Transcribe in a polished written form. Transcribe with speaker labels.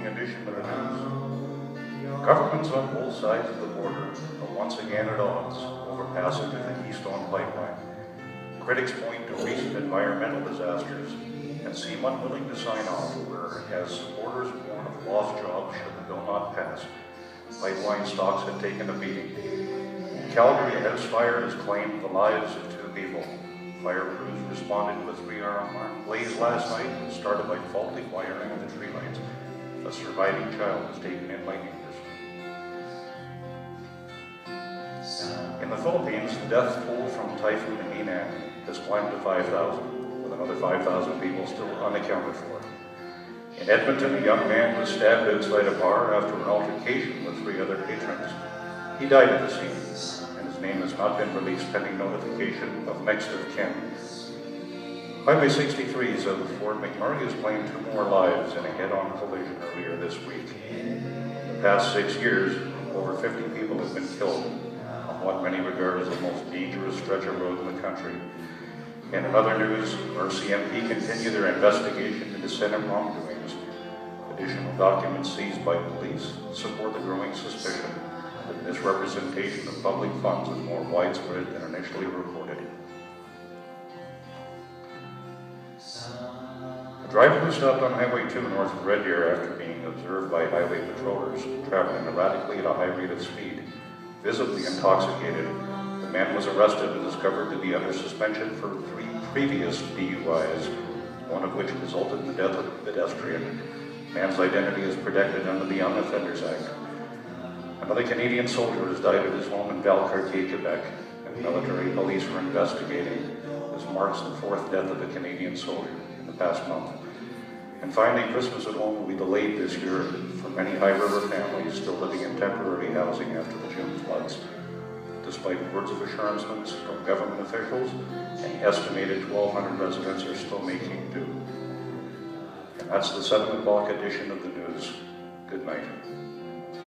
Speaker 1: evening edition of the news. Governments on both sides of the border are once again at odds over passage of the Keystone Pipeline. Critics point to recent environmental disasters and seem unwilling to sign off, whereas supporters warn of lost jobs should the bill not pass. Pipeline stocks had taken a beating. In Calgary, a house fire has claimed the lives of 2 people. Fire crews responded to a 3-hour blaze last night and started by faulty wiring of the tree lines. A surviving child was taken in by neighbors. In the Philippines, the death toll from Typhoon Heron has climbed to 5,000, with another 5,000 people still unaccounted for. In Edmonton, a young man was stabbed outside a bar after an altercation with 3 other patrons. He died at the scene, and his name has not been released pending notification of next of kin. Highway 63 south of Fort McMurray has claimed 2 more lives in a head-on collision earlier this week. In the past 6 years, over 50 people have been killed on what many regard as the most dangerous stretch of road in the country. And in other news, RCMP continue their investigation into Senate wrongdoings. Additional documents seized by police support the growing suspicion that misrepresentation of public funds is more widespread than initially reported. A driver was stopped on Highway 2 north of Red Deer after being observed by highway patrollers traveling erratically at a high rate of speed. Visibly intoxicated, the man was arrested and discovered to be under suspension for 3 previous DUIs, one of which resulted in the death of the pedestrian. The man's identity is protected under the Young Offenders Act. Another Canadian soldier has died at his home in Valcartier, Quebec, and military police are investigating. This marks the 4th death of a Canadian soldier in the past month. And finally, Christmas at home will be delayed this year for many High River families still living in temporary housing after the June floods. Despite words of assurances from government officials, an estimated 1,200 residents are still making do. And that's the 7 o'clock edition of the news. Good night.